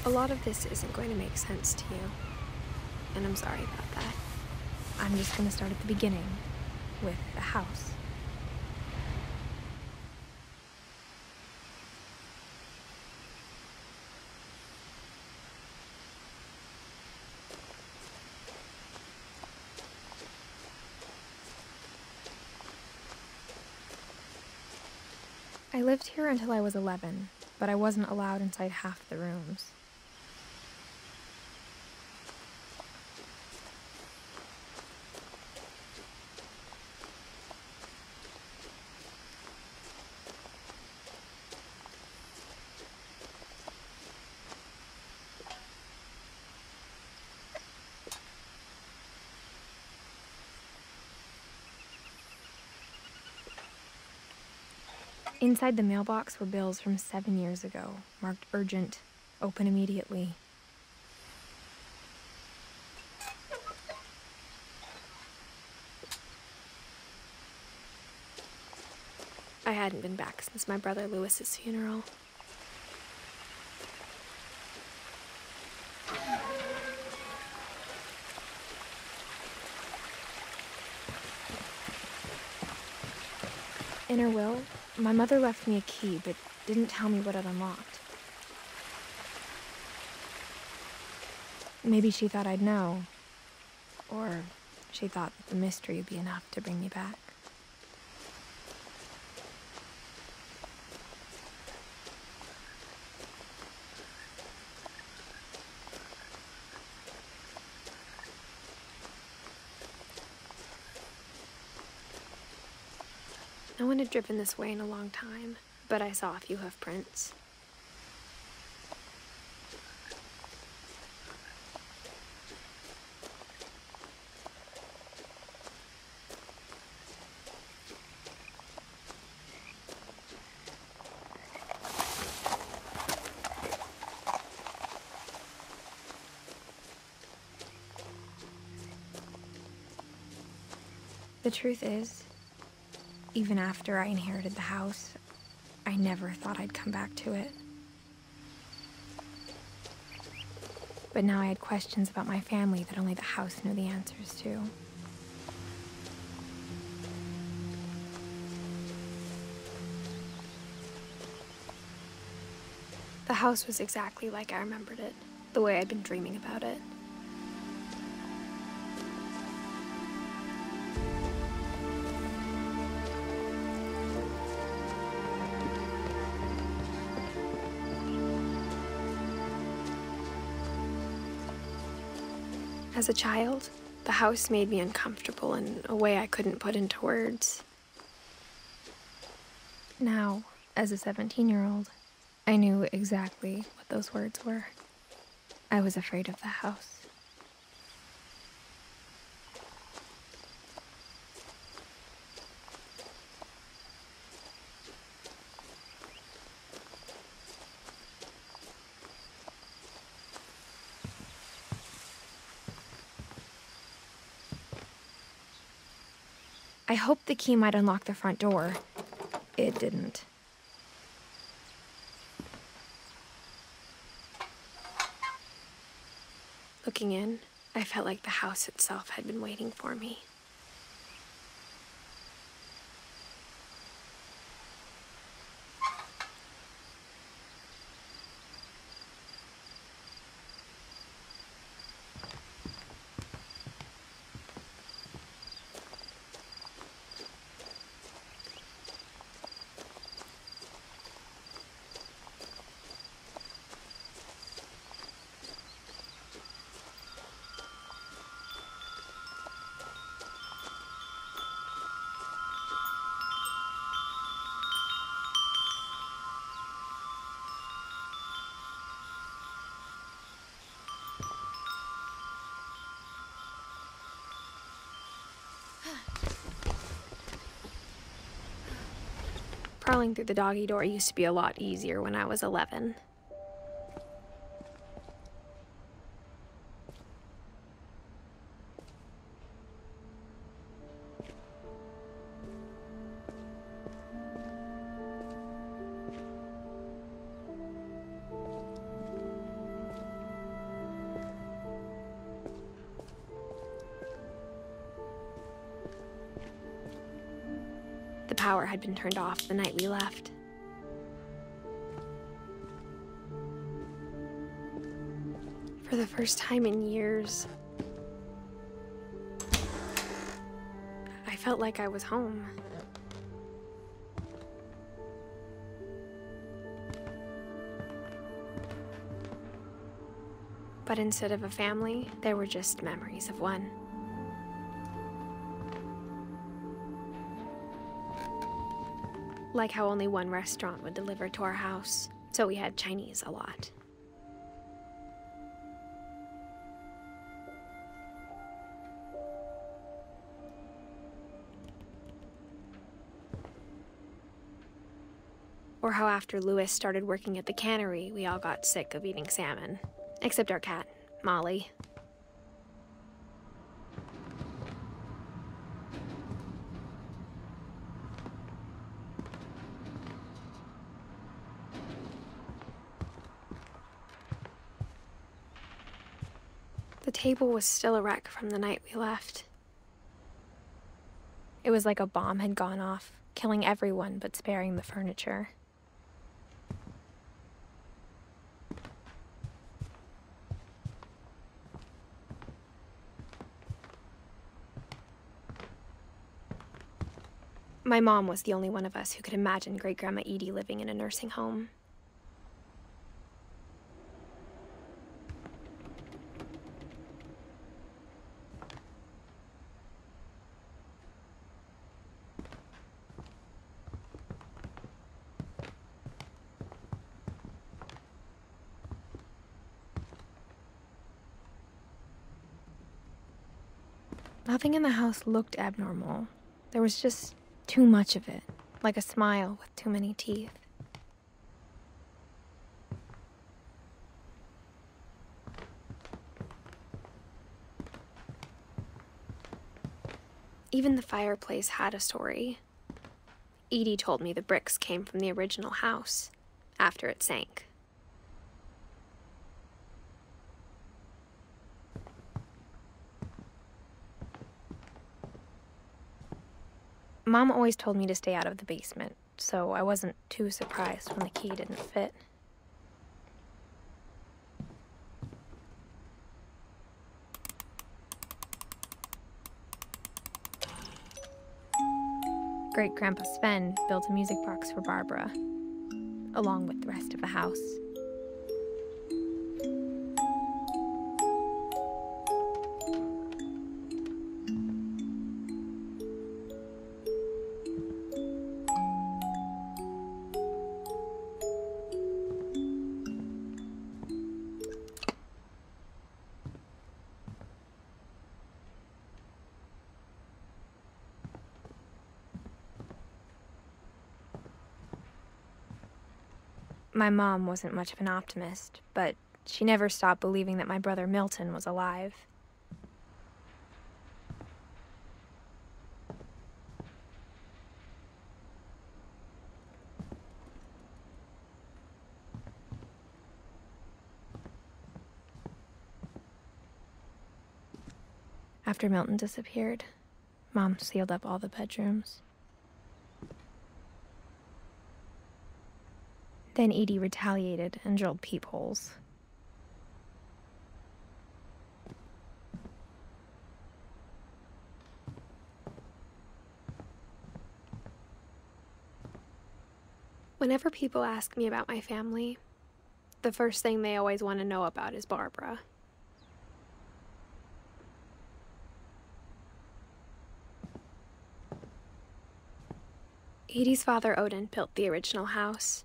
A lot of this isn't going to make sense to you, and I'm sorry about that. I'm just going to start at the beginning, with the house. I lived here until I was 11, but I wasn't allowed inside half the rooms. Inside the mailbox were bills from 7 years ago, marked urgent, open immediately. I hadn't been back since my brother Lewis's funeral. In her will, my mother left me a key, but didn't tell me what it unlocked. Maybe she thought I'd know, or she thought that the mystery would be enough to bring me back. No one had driven this way in a long time, but I saw a few hoof prints. The truth is, even after I inherited the house, I never thought I'd come back to it. But now I had questions about my family that only the house knew the answers to. The house was exactly like I remembered it, the way I'd been dreaming about it. As a child, the house made me uncomfortable in a way I couldn't put into words. Now, as a 17-year-old, I knew exactly what those words were. I was afraid of the house. I hoped the key might unlock the front door. It didn't. Looking in, I felt like the house itself had been waiting for me. Crawling through the doggy door used to be a lot easier when I was 11. The power had been turned off the night we left. For the first time in years, I felt like I was home. But instead of a family, there were just memories of one. Like how only one restaurant would deliver to our house, so we had Chinese a lot. Or how after Louis started working at the cannery, we all got sick of eating salmon. Except our cat, Molly. The table was still a wreck from the night we left. It was like a bomb had gone off, killing everyone but sparing the furniture. My mom was the only one of us who could imagine Great-Grandma Edie living in a nursing home. Nothing in the house looked abnormal. There was just too much of it, like a smile with too many teeth. Even the fireplace had a story. Edie told me the bricks came from the original house, after it sank. Mom always told me to stay out of the basement, so I wasn't too surprised when the key didn't fit. Great-Grandpa Sven built a music box for Barbara, along with the rest of the house. My mom wasn't much of an optimist, but she never stopped believing that my brother Milton was alive. After Milton disappeared, Mom sealed up all the bedrooms. Then Edie retaliated and drilled peepholes. Whenever people ask me about my family, the first thing they always want to know about is Barbara. Edie's father, Odin, built the original house.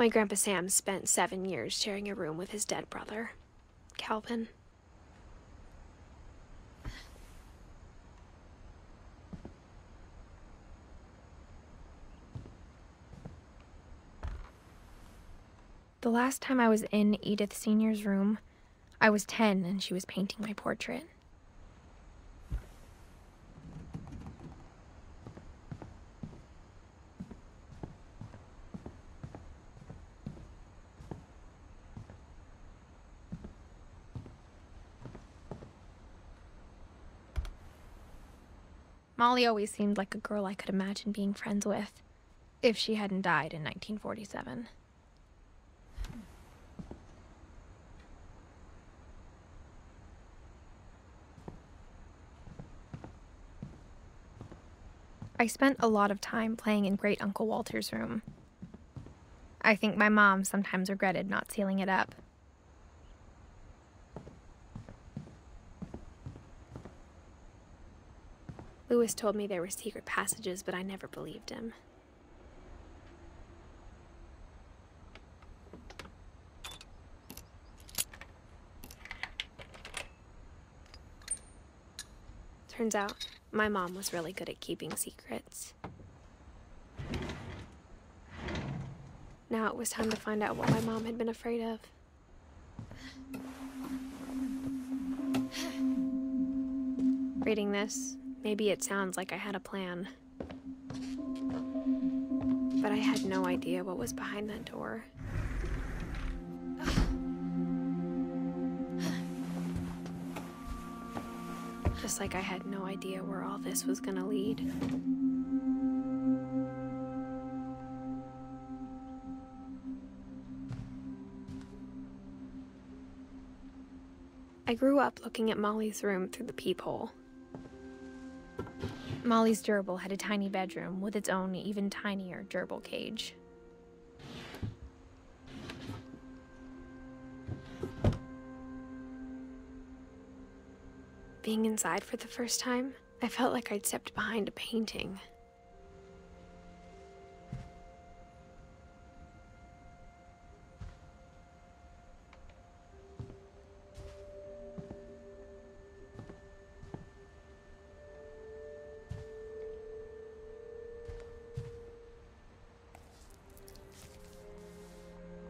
My Grandpa Sam spent 7 years sharing a room with his dead brother, Calvin. The last time I was in Edith Sr.'s room, I was 10 and she was painting my portrait. Molly always seemed like a girl I could imagine being friends with, if she hadn't died in 1947. I spent a lot of time playing in Great Uncle Walter's room. I think my mom sometimes regretted not sealing it up. Lewis told me there were secret passages, but I never believed him. Turns out, my mom was really good at keeping secrets. Now it was time to find out what my mom had been afraid of. Reading this, maybe it sounds like I had a plan. But I had no idea what was behind that door. Just like I had no idea where all this was gonna lead. I grew up looking at Molly's room through the peephole. Molly's gerbil had a tiny bedroom with its own even tinier gerbil cage. Being inside for the first time, I felt like I'd stepped behind a painting.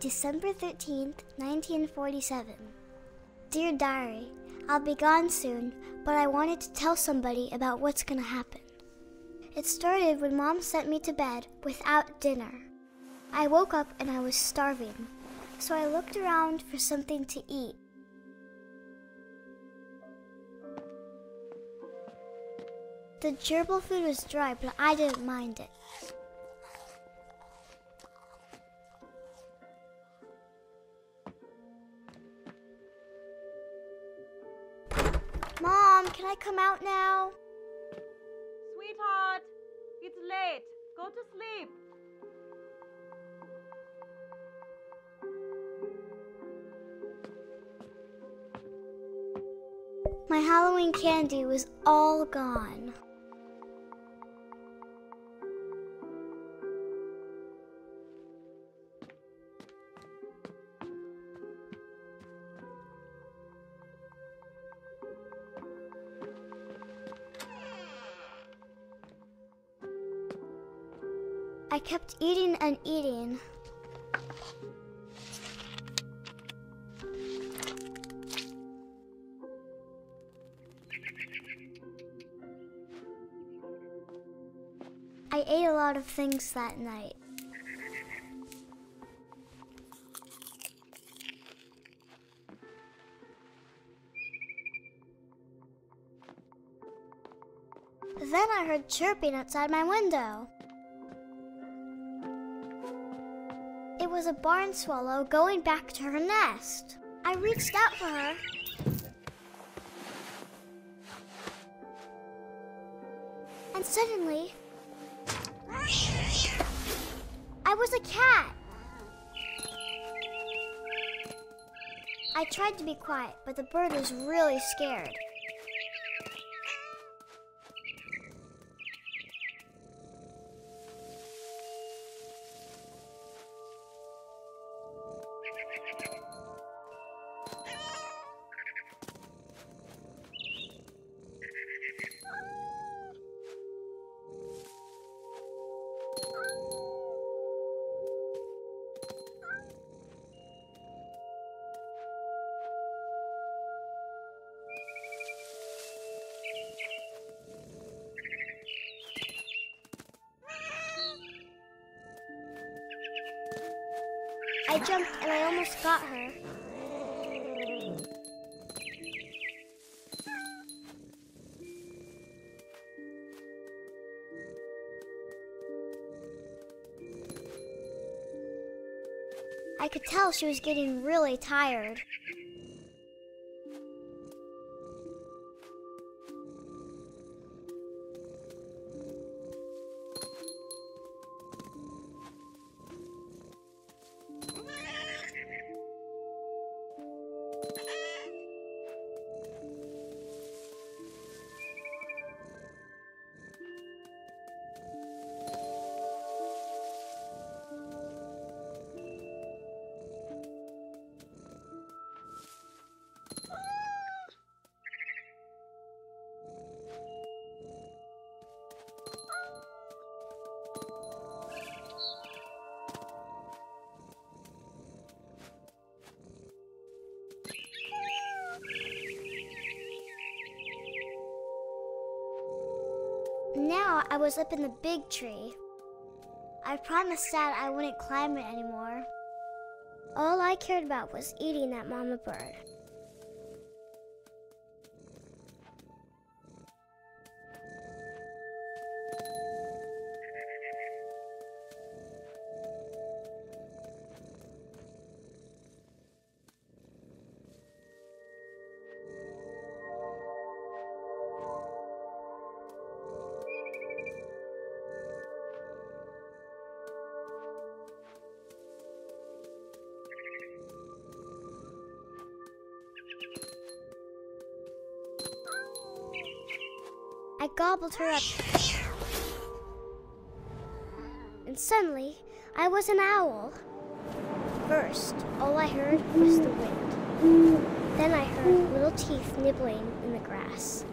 December 13th, 1947. Dear Diary, I'll be gone soon, but I wanted to tell somebody about what's gonna happen. It started when Mom sent me to bed without dinner. I woke up and I was starving, so I looked around for something to eat. The gerbil food was dry, but I didn't mind it. Mom, can I come out now? Sweetheart, it's late. Go to sleep. My Halloween candy was all gone. I kept eating and eating. I ate a lot of things that night. Then I heard chirping outside my window. It was a barn swallow going back to her nest. I reached out for her. And suddenly, I was a cat. I tried to be quiet, but the bird was really scared. I jumped and I almost got her. I could tell she was getting really tired. Now I was up in the big tree. I promised Dad I wouldn't climb it anymore. All I cared about was eating that mama bird. I gobbled her up. And suddenly, I was an owl. First, all I heard was the wind. Then I heard little teeth nibbling in the grass.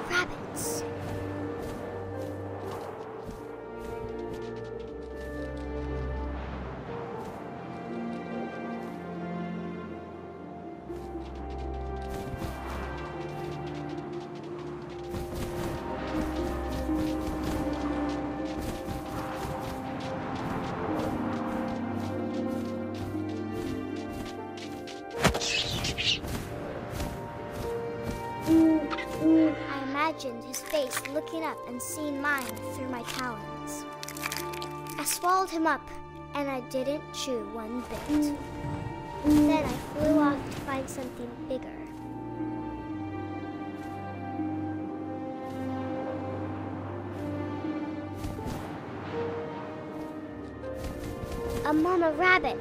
Rabbits. I imagined his face looking up and seeing mine through my talons. I swallowed him up, and I didn't chew one bit. Then I flew off to find something bigger. A mama rabbit.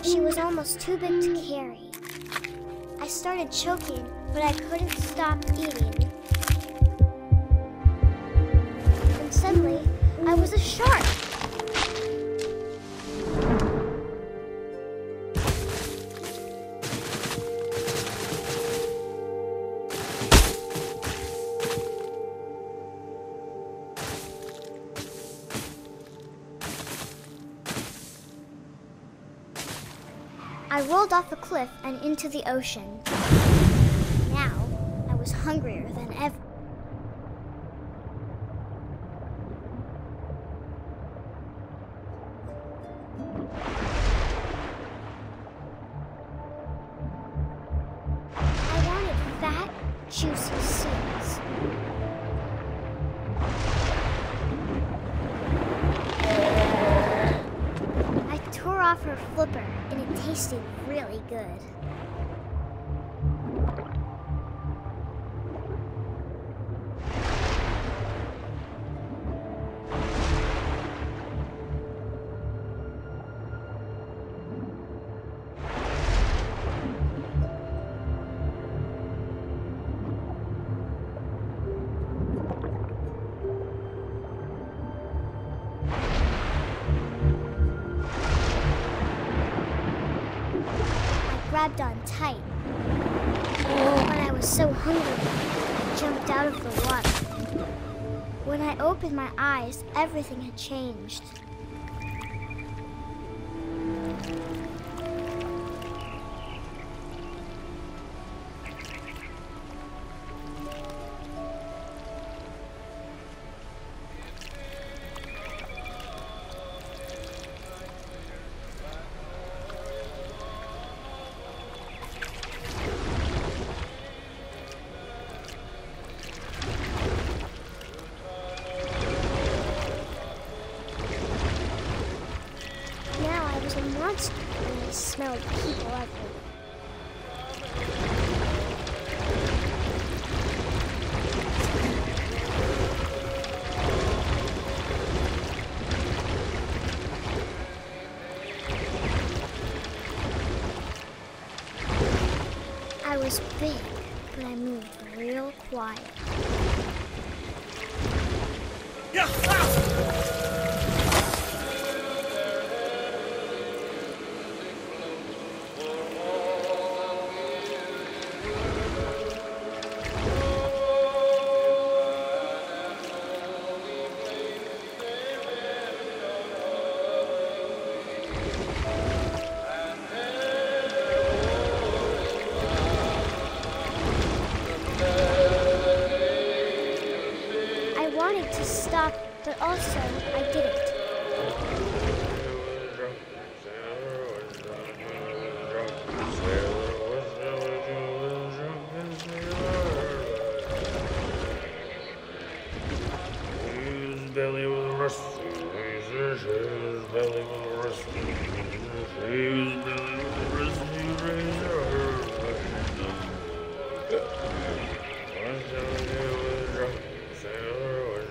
She was almost too big to carry. I started choking, but I couldn't stop eating. And suddenly, I was a shark. I rolled off a cliff and into the ocean. Now, I was hungrier than ever. I wanted fat, juicy seeds. I tore off her flipper, and it tasted really good. grabbed on tight. When I was so hungry, I jumped out of the water. When I opened my eyes, everything had changed. Monster, and I smelled people everywhere. I was big, but I moved real quiet. I wanted to stop, but also I didn't. Belly was rusty, his belly was rusty, his belly was rusty, razor. One sailor was drunk, sailor was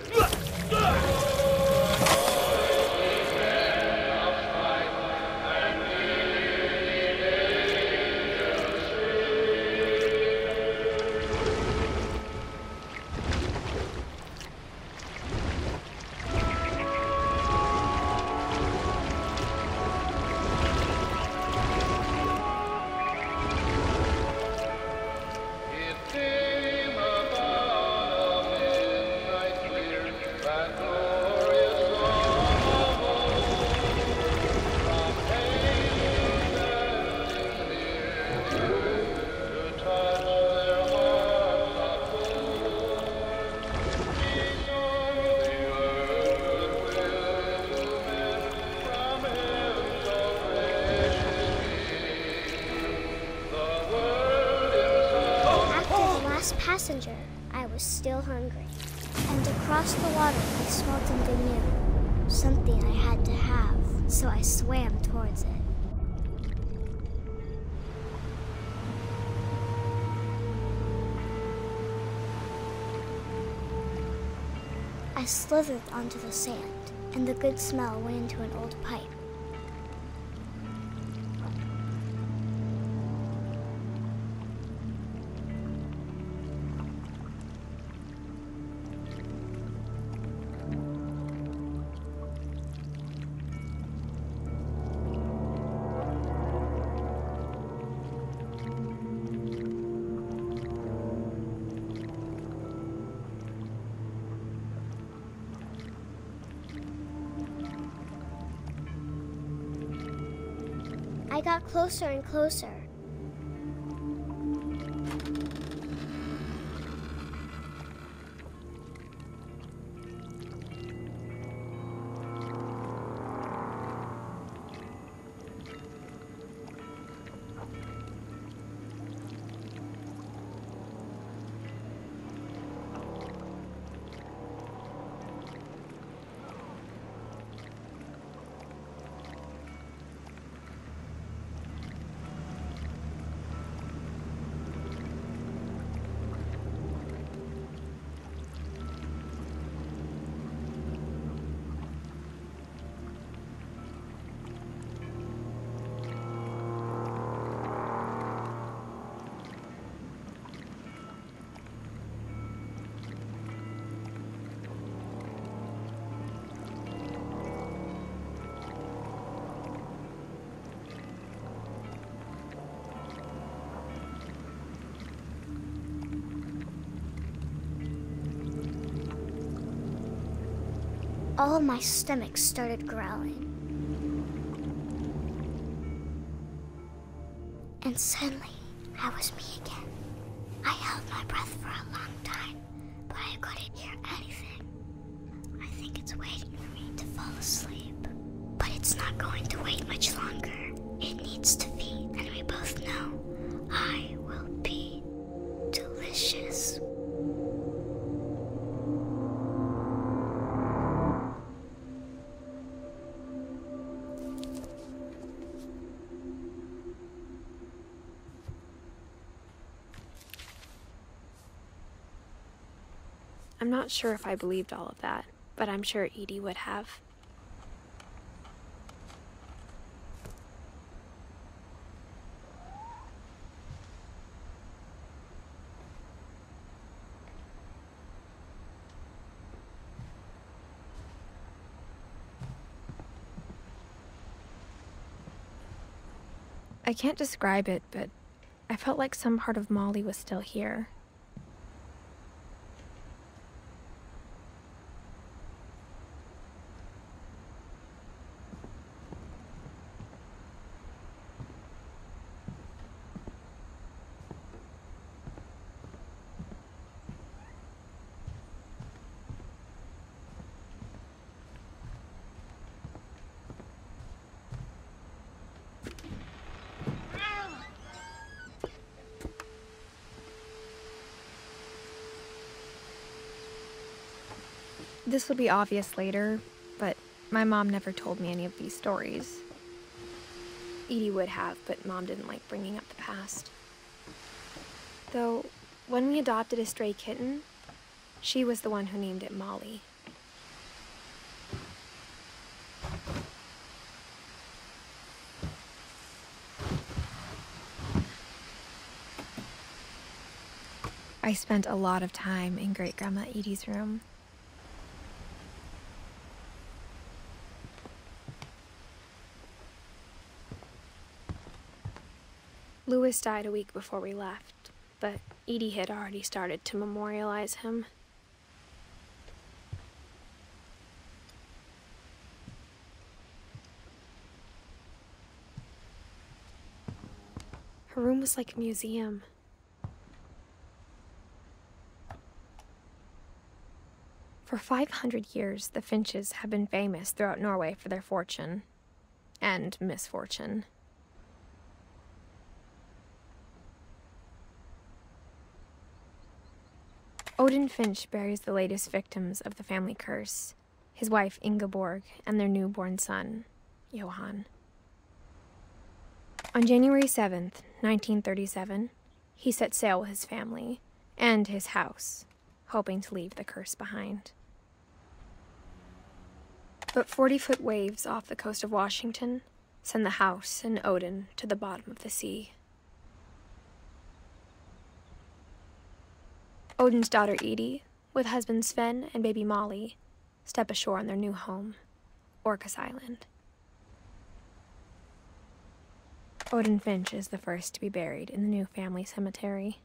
passenger, I was still hungry. And across the water, I smelled something new. Something I had to have, so I swam towards it. I slithered onto the sand, and the good smell went into an old pipe. I got closer and closer. all of my stomach started growling. And suddenly, I was me again. I held my breath for a long time, but I couldn't hear anything. I think it's waiting for me to fall asleep. But it's not going to wait much longer. It needs to feed, and we both know I will be delicious. I'm not sure if I believed all of that, but I'm sure Edie would have. I can't describe it, but I felt like some part of Molly was still here. This will be obvious later, but my mom never told me any of these stories. Edie would have, but Mom didn't like bringing up the past. Though, when we adopted a stray kitten, she was the one who named it Molly. I spent a lot of time in Great-Grandma Edie's room. Louis died a week before we left, but Edie had already started to memorialize him. Her room was like a museum. For 500 years, the Finches have been famous throughout Norway for their fortune and misfortune. Odin Finch buries the latest victims of the family curse, his wife Ingeborg and their newborn son, Johan. On January 7th, 1937, he set sail with his family and his house, hoping to leave the curse behind. But 40-foot waves off the coast of Washington send the house and Odin to the bottom of the sea. Odin's daughter Edie, with husband Sven and baby Molly, step ashore on their new home, Orcas Island. Odin Finch is the first to be buried in the new family cemetery.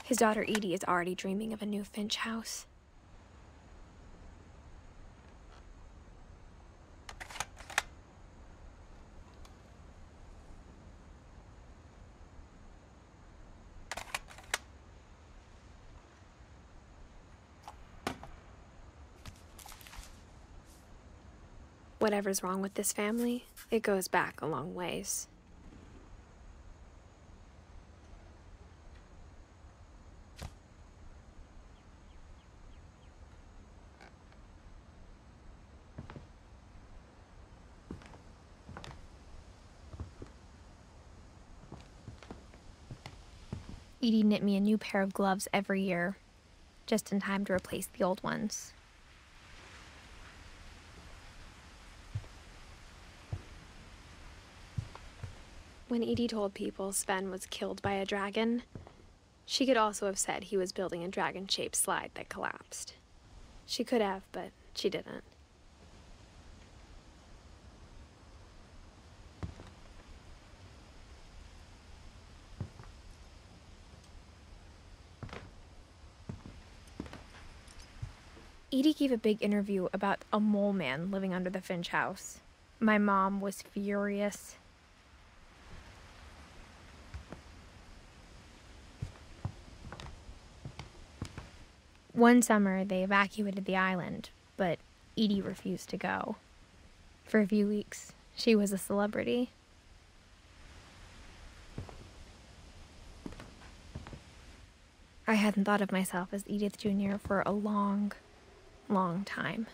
His daughter Edie is already dreaming of a new Finch house. Whatever's wrong with this family, it goes back a long ways. Edie knit me a new pair of gloves every year, just in time to replace the old ones. When Edie told people Sven was killed by a dragon, she could also have said he was building a dragon-shaped slide that collapsed. She could have, but she didn't. Edie gave a big interview about a mole man living under the Finch house. My mom was furious. One summer, they evacuated the island, but Edie refused to go. For a few weeks, she was a celebrity. I hadn't thought of myself as Edith Jr. for a long, long time.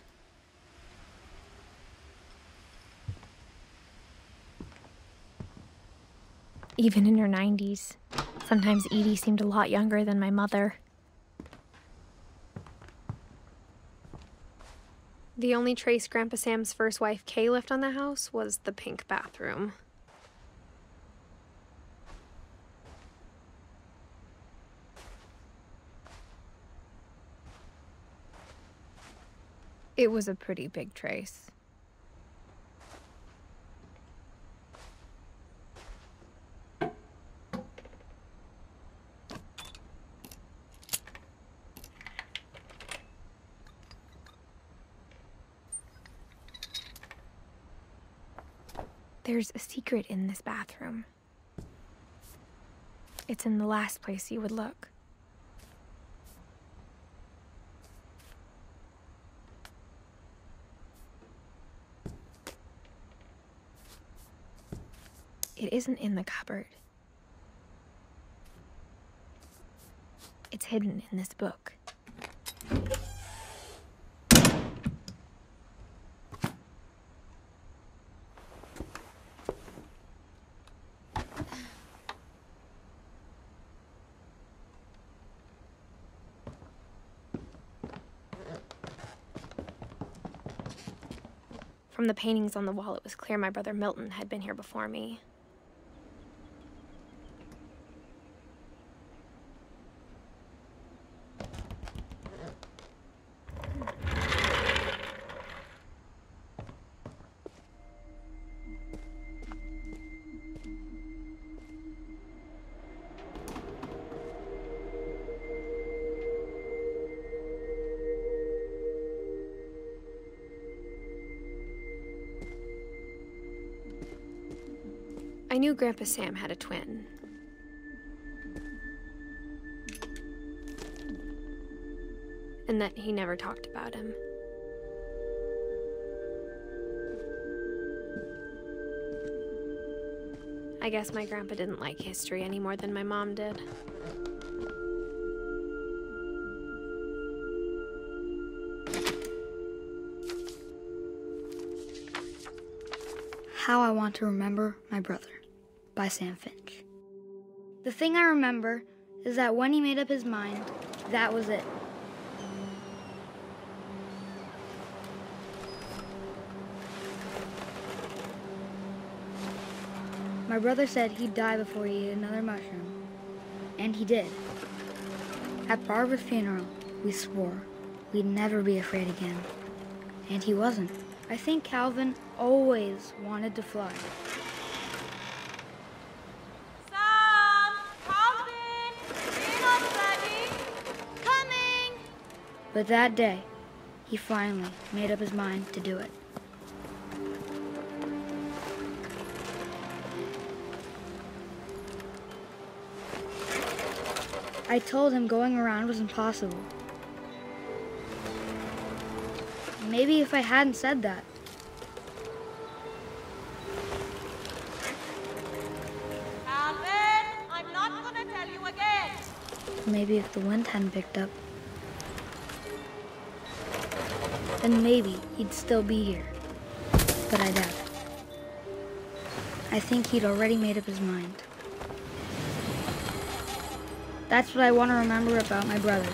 Even in her 90s, sometimes Edie seemed a lot younger than my mother. The only trace Grandpa Sam's first wife, Kay, left on the house was the pink bathroom. It was a pretty big trace. There's a secret in this bathroom. It's in the last place you would look. It isn't in the cupboard. It's hidden in this book. From the paintings on the wall, it was clear my brother Milton had been here before me. I knew Grandpa Sam had a twin. And that he never talked about him. I guess my grandpa didn't like history any more than my mom did. How I Want to Remember My Brother by Sam Finch. The thing I remember is that when he made up his mind, that was it. My brother said he'd die before he ate another mushroom. And he did. At Barbara's funeral, we swore we'd never be afraid again. And he wasn't. I think Calvin always wanted to fly. Sam! Calvin! Dinner's ready! Coming! But that day, he finally made up his mind to do it. I told him going around was impossible. Maybe if I hadn't said that. Calvin, I'm not gonna tell you again. Maybe if the wind hadn't picked up. Then maybe he'd still be here. But I doubt it. I think he'd already made up his mind. That's what I want to remember about my brother.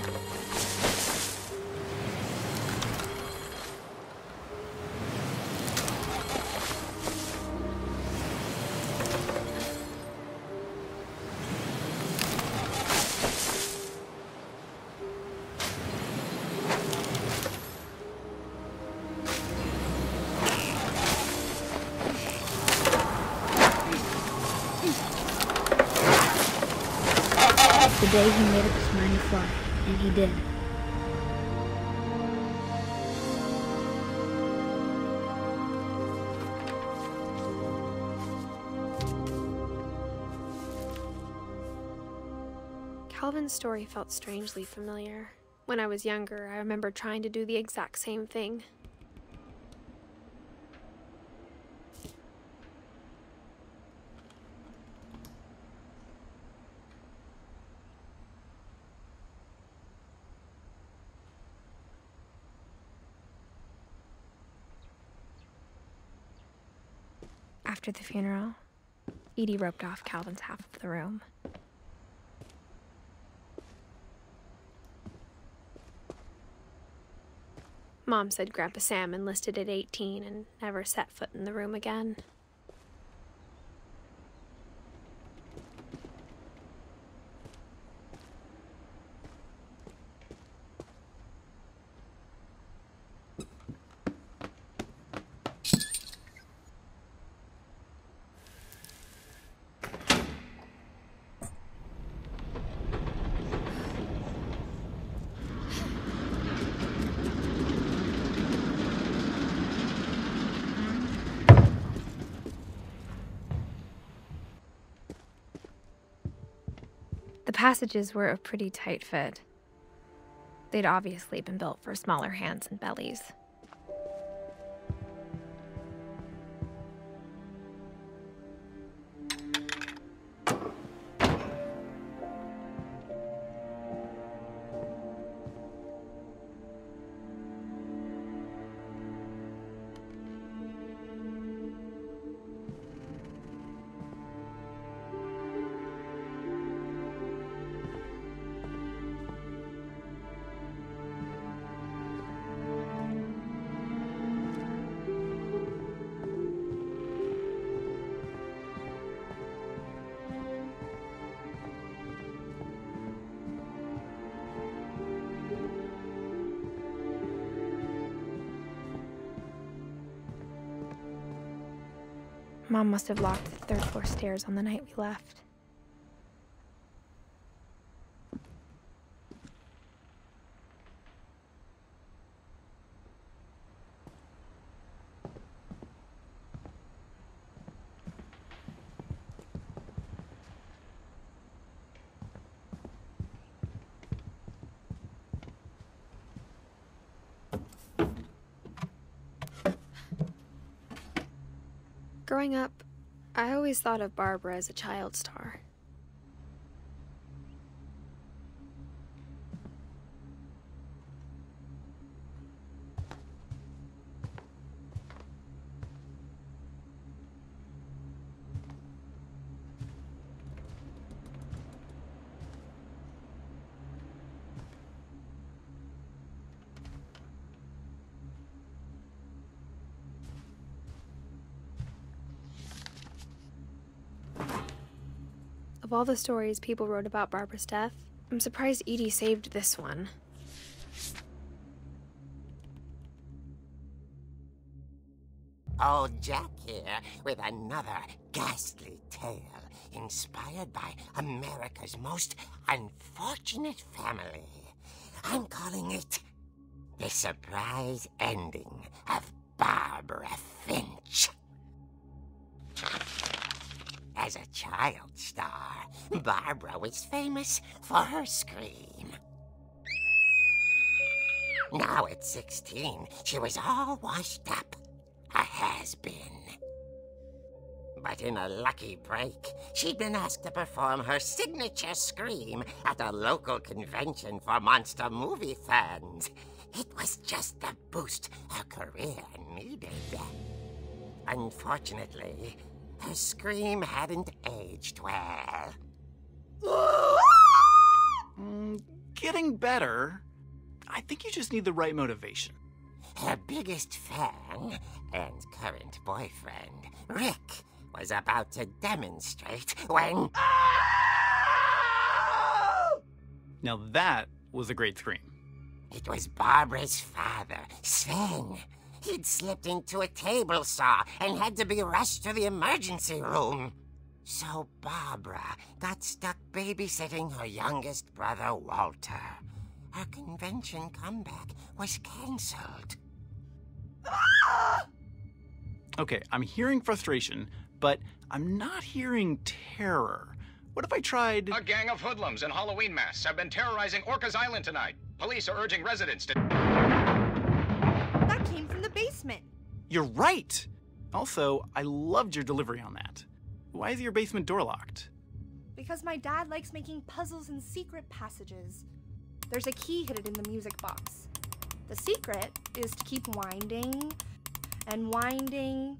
The day he made up his mind to fly, and he did. Calvin's story felt strangely familiar. When I was younger, I remember trying to do the exact same thing. After the funeral, Edie roped off Calvin's half of the room. Mom said Grandpa Sam enlisted at 18 and never set foot in the room again. The passages were a pretty tight fit. They'd obviously been built for smaller hands and bellies. Mom must have locked the third floor stairs on the night we left. Growing up, I always thought of Barbara as a child star. Of all the stories people wrote about Barbara's death, I'm surprised Edie saved this one. Old Jack here with another ghastly tale inspired by America's most unfortunate family. I'm calling it The Surprise Ending of Barbara Finch. As a child star, Barbara was famous for her scream. Now at 16, she was all washed up, a has-been. But in a lucky break, she'd been asked to perform her signature scream at a local convention for monster movie fans. It was just the boost her career needed. Unfortunately, her scream hadn't aged well. Getting better. I think you just need the right motivation. Her biggest fan and current boyfriend, Rick, was about to demonstrate when... Now that was a great scream. It was Barbara's father, Sven. He'd slipped into a table saw and had to be rushed to the emergency room. So Barbara got stuck babysitting her youngest brother, Walter. Her convention comeback was canceled. Okay, I'm hearing frustration, but I'm not hearing terror. What if I tried... A gang of hoodlums in Halloween masks have been terrorizing Orcas Island tonight. Police are urging residents to... That came from the basement. You're right! Also, I loved your delivery on that. Why is your basement door locked? Because my dad likes making puzzles and secret passages. There's a key hidden in the music box. The secret is to keep winding and winding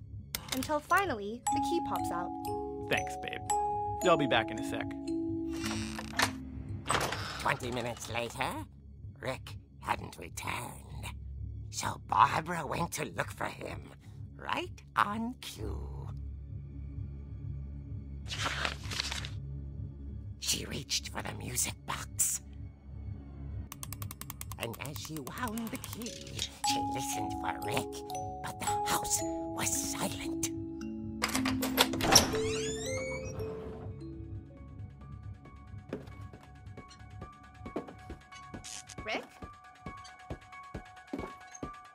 until finally the key pops out. Thanks, babe. I'll be back in a sec. 20 minutes later, Rick hadn't returned. So Barbara went to look for him, right on cue. She reached for the music box. And as she wound the key, she listened for Rick, but the house was silent. Rick?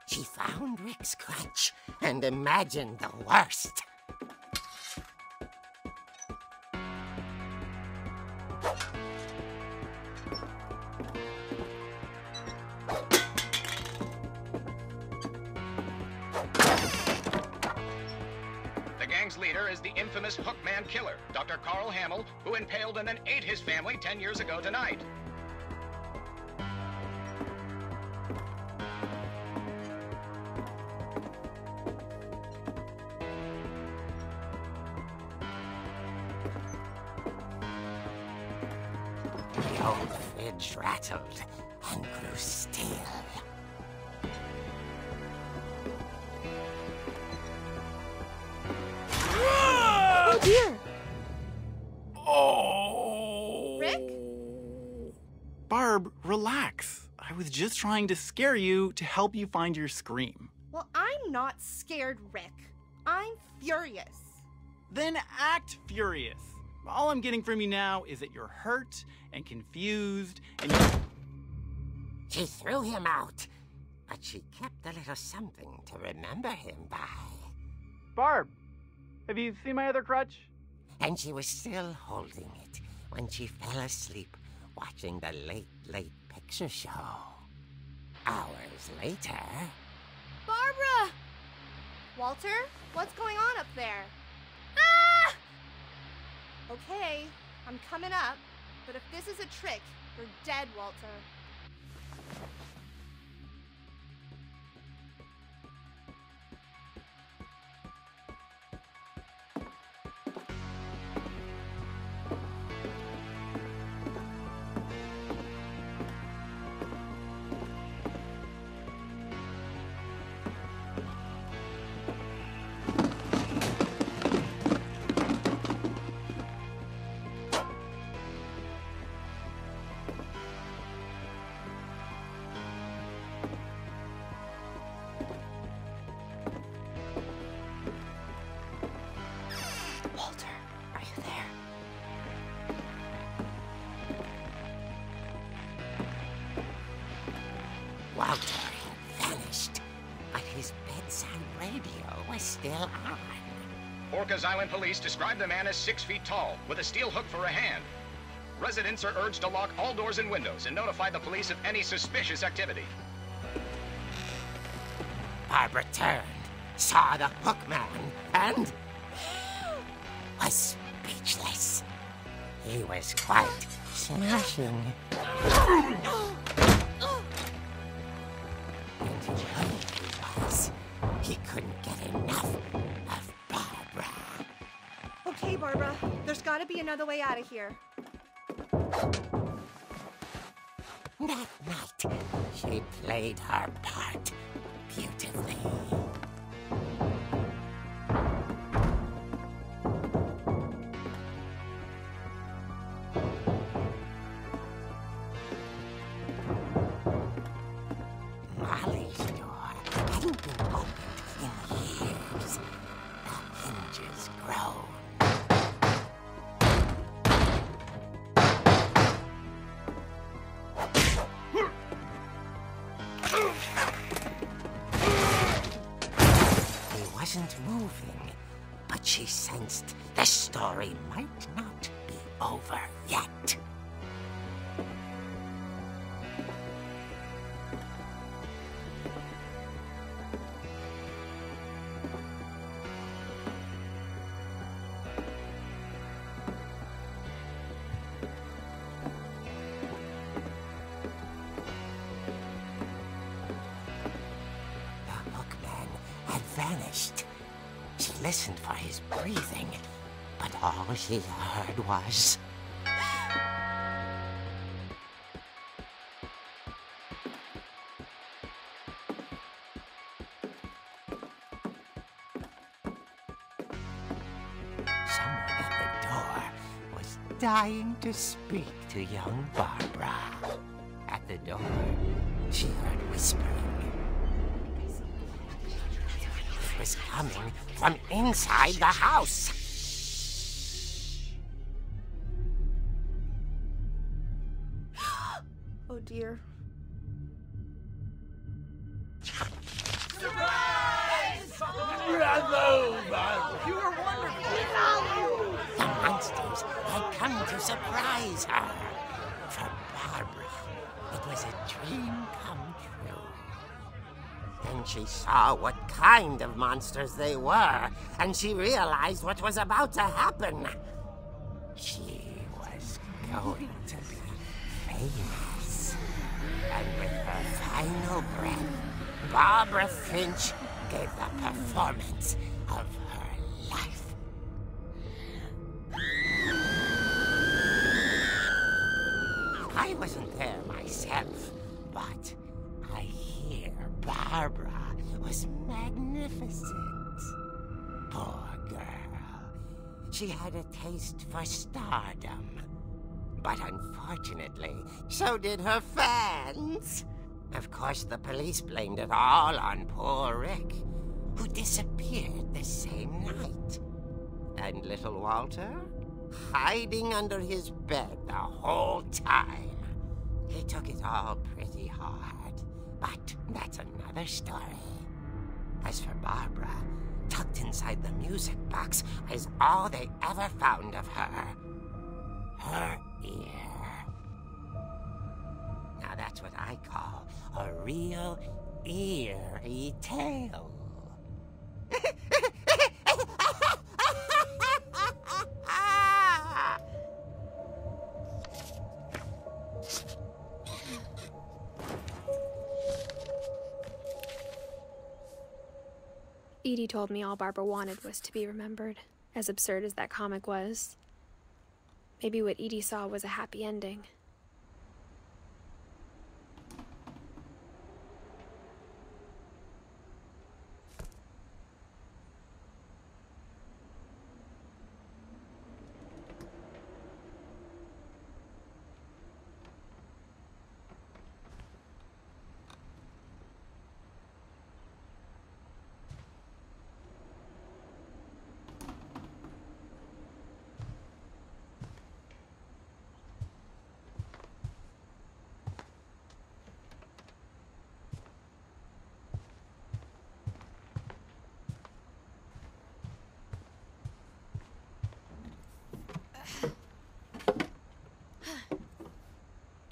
She found Rick's crutch and imagined the worst. The gang's leader is the infamous Hookman killer, Dr. Carl Hamill, who impaled and then ate his family 10 years ago tonight. The old fridge rattled and grew still. Oh dear! Oh! Rick? Barb, relax. I was just trying to scare you to help you find your scream. Well, I'm not scared, Rick. I'm furious. Then act furious. All I'm getting from you now is that you're hurt and confused and She threw him out, but she kept a little something to remember him by. Barb, have you seen my other crutch? And she was still holding it when she fell asleep watching the late picture show. Hours later... Barbara! Walter, what's going on up there? Ah! Okay, I'm coming up, but if this is a trick, you're dead, Walter. Walter, are you there? Walter had vanished, but his bedside radio was still on. Orcas Island police describe the man as 6 feet tall, with a steel hook for a hand. Residents are urged to lock all doors and windows and notify the police of any suspicious activity. Barbara turned, saw the Hookman, and was speechless. He was quite smashing. And who he was, he couldn't get enough of Barbara. Okay, Barbara, there's gotta be another way out of here. That night, she played her part beautifully. Molly's door hadn't been opened in years. The hinges groaned. He wasn't moving, but she sensed the story might not be over yet. The hookman had vanished. She listened for his breathing, but all she heard was... Someone at the door was dying to speak to young Barbara. At the door, she heard whispering. It was coming from inside the house. Oh dear. The monsters had come to surprise her. For Barbara, it was a dream come true. Then she saw what kind of monsters they were, and she realized what was about to happen. She was going to be famous. And with her final breath, Barbara Finch gave the performance of her life. I wasn't there myself, but I hear Barbara was magnificent. Poor girl. She had a taste for stardom. But unfortunately, so did her fans. Of course, the police blamed it all on poor Rick, who disappeared the same night. And little Walter? Hiding under his bed the whole time. He took it all pretty hard, but that's another story. As for Barbara, tucked inside the music box is all they ever found of her. Her ear. Now that's what I call a real eerie tale. Edie told me all Barbara wanted was to be remembered, as absurd as that comic was. Maybe what Edie saw was a happy ending.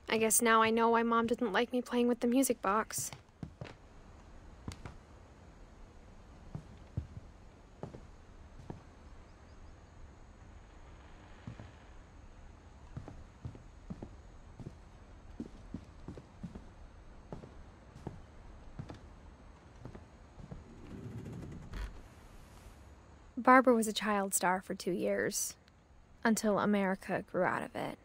I guess now I know why Mom didn't like me playing with the music box. Barbara was a child star for 2 years, until America grew out of it.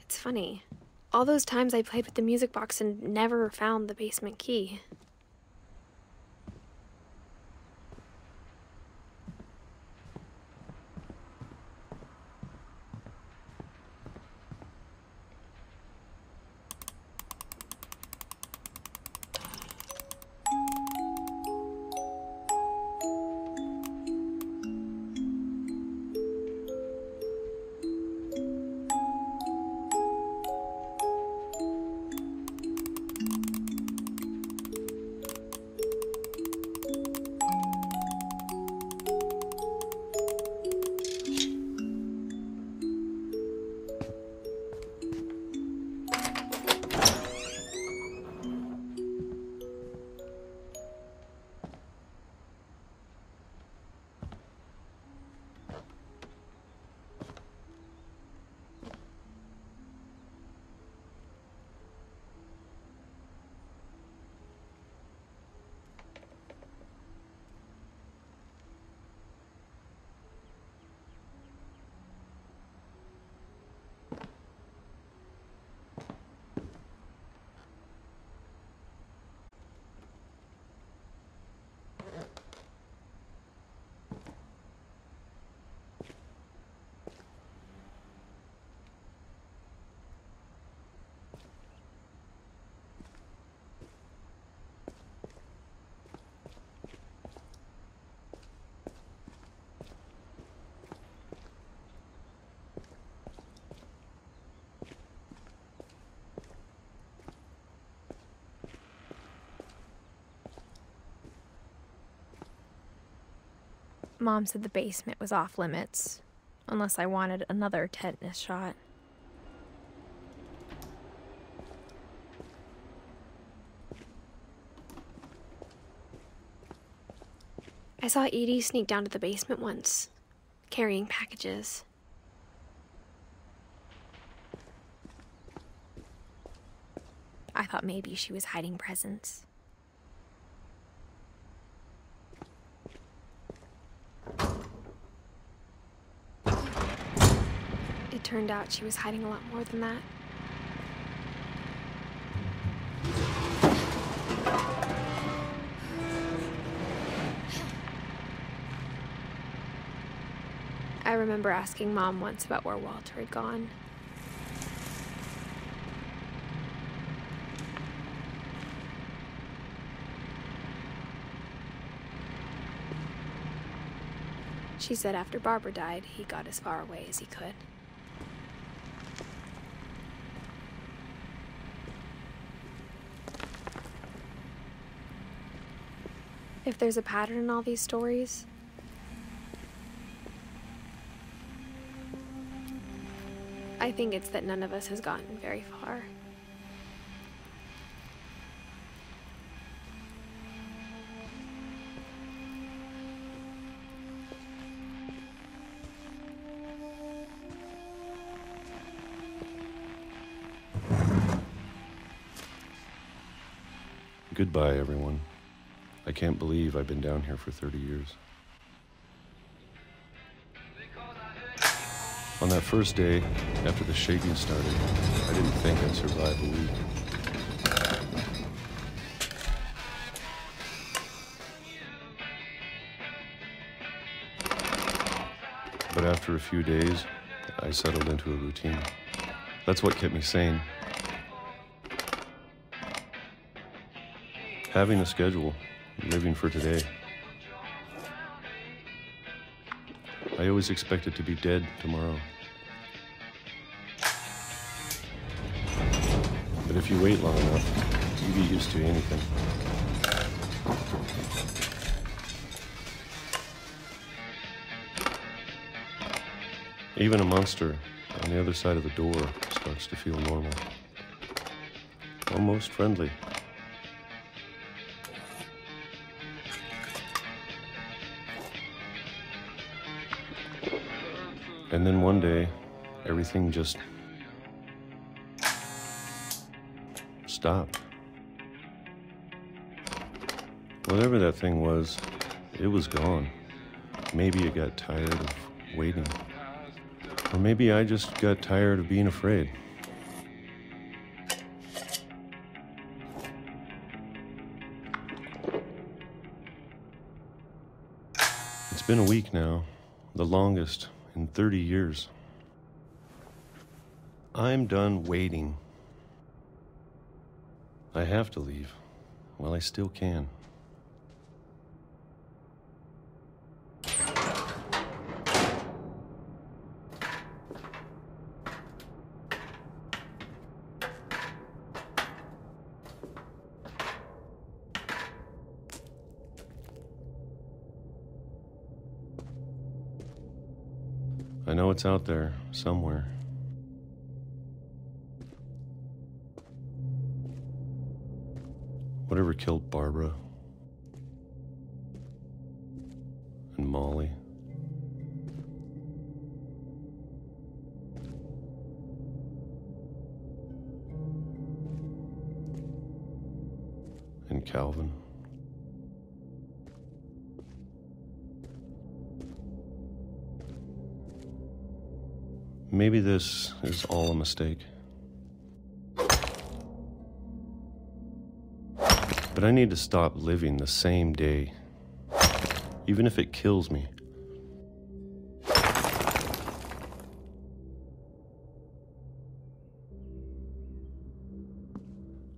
It's funny. All those times I played with the music box and never found the basement key. Mom said the basement was off limits, unless I wanted another tetanus shot. I saw Edie sneak down to the basement once, carrying packages. I thought maybe she was hiding presents. It turned out she was hiding a lot more than that. I remember asking Mom once about where Walter had gone. She said after Barbara died, he got as far away as he could. If there's a pattern in all these stories, I think it's that none of us has gotten very far. Goodbye, everyone. I can't believe I've been down here for 30 years. On that first day, after the shaking started, I didn't think I'd survive a week. But after a few days, I settled into a routine. That's what kept me sane. Having a schedule, living for today. I always expected to be dead tomorrow. But if you wait long enough, you get used to anything. Even a monster on the other side of the door starts to feel normal. Almost friendly. And then one day, everything just stopped. Whatever that thing was, it was gone. Maybe it got tired of waiting. Or maybe I just got tired of being afraid. It's been a week now, the longest in 30 years. I'm done waiting. I have to leave while I still can. I know it's out there, somewhere. Whatever killed Barbara and Molly and Calvin. Maybe this is all a mistake. But I need to stop living the same day, even if it kills me.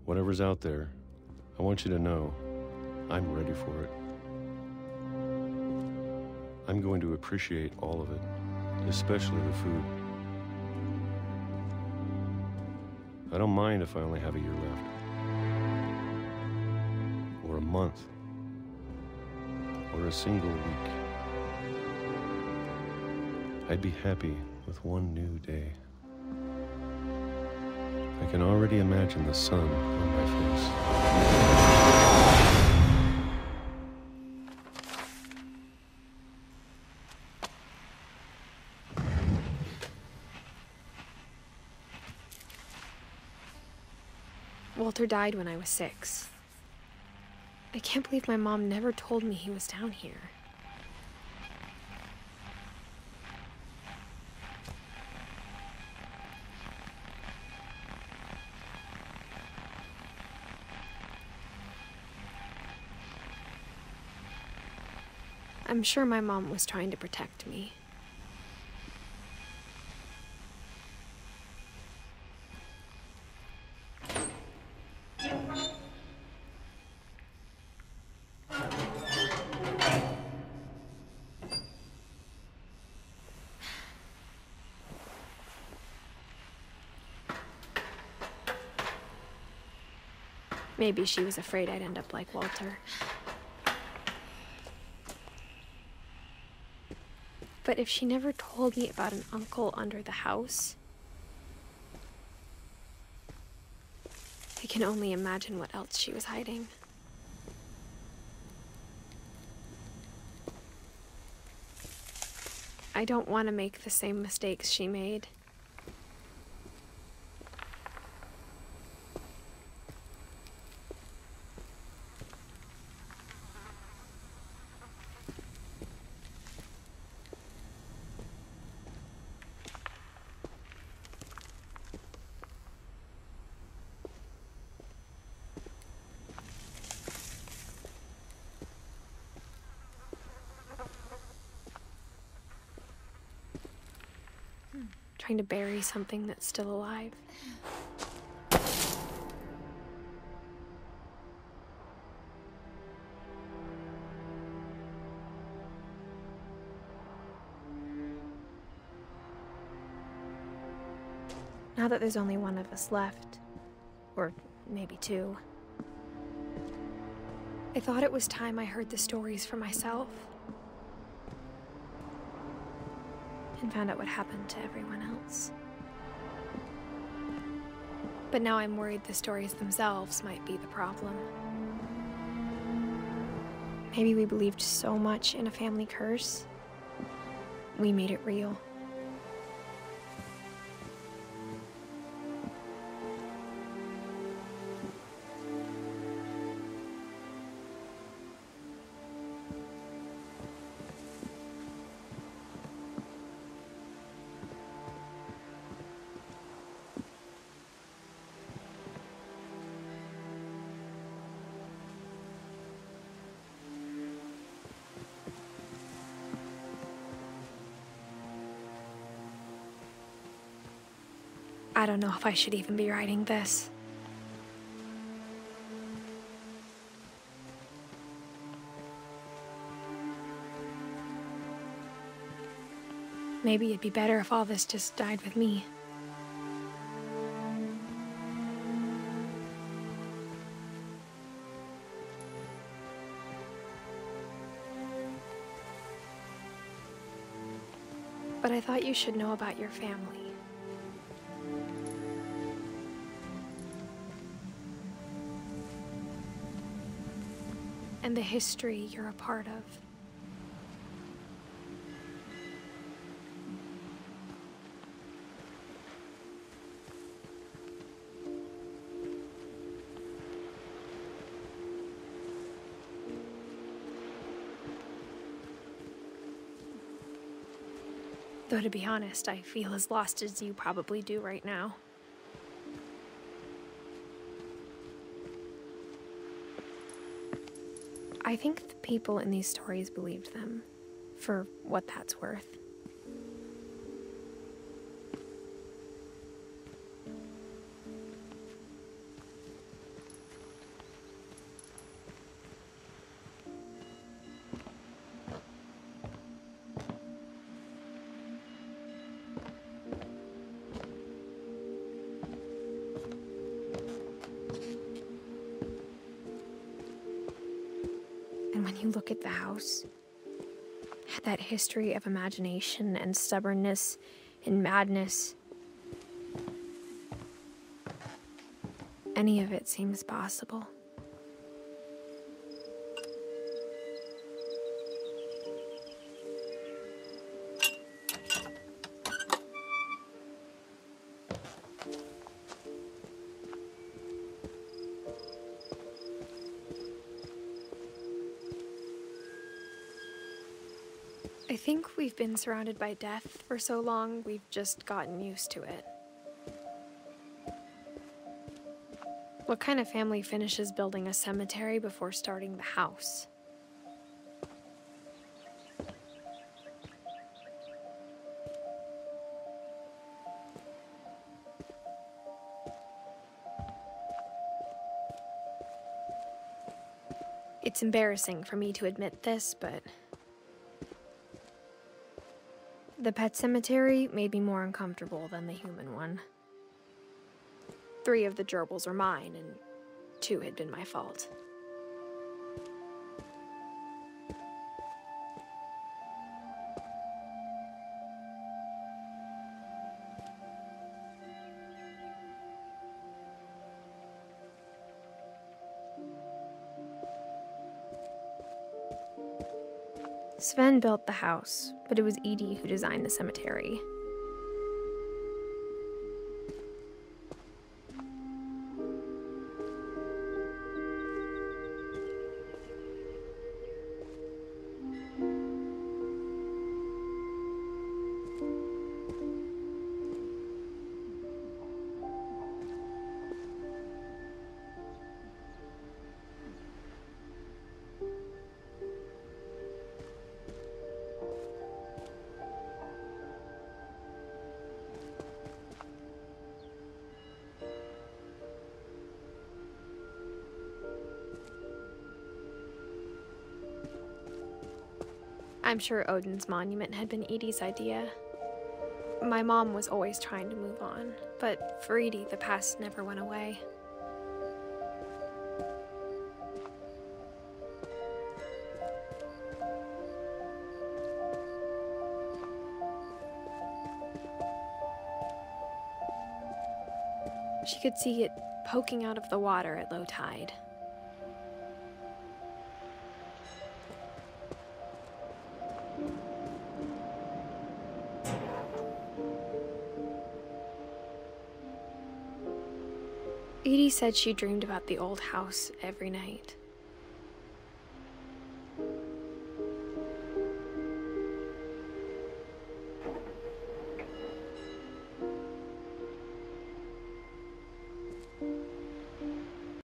Whatever's out there, I want you to know I'm ready for it. I'm going to appreciate all of it, especially the food. I don't mind if I only have a year left. Or a month. Or a single week. I'd be happy with one new day. I can already imagine the sun on my face. Walter died when I was 6. I can't believe my mom never told me he was down here. I'm sure my mom was trying to protect me. Maybe she was afraid I'd end up like Walter. But if she never told me about an uncle under the house, I can only imagine what else she was hiding. I don't want to make the same mistakes she made. Trying to bury something that's still alive. Now that there's only one of us left, or maybe 2, I thought it was time I heard the stories for myself. And found out what happened to everyone else. But now I'm worried the stories themselves might be the problem. Maybe we believed so much in a family curse, we made it real. I don't know if I should even be writing this. Maybe it'd be better if all this just died with me. But I thought you should know about your family. And the history you're a part of. Though to be honest, I feel as lost as you probably do right now. I think the people in these stories believed them, for what that's worth. And when you look at the house, at that history of imagination and stubbornness and madness. Any of it seems possible. I think we've been surrounded by death for so long, we've just gotten used to it. What kind of family finishes building a cemetery before starting the house? It's embarrassing for me to admit this, but the pet cemetery made me more uncomfortable than the human one. 3 of the gerbils are mine, and 2 had been my fault. Sven built the house, but it was Edie who designed the cemetery. I'm sure Odin's monument had been Edie's idea. My mom was always trying to move on, but for Edie, the past never went away. She could see it poking out of the water at low tide. Edie said she dreamed about the old house every night.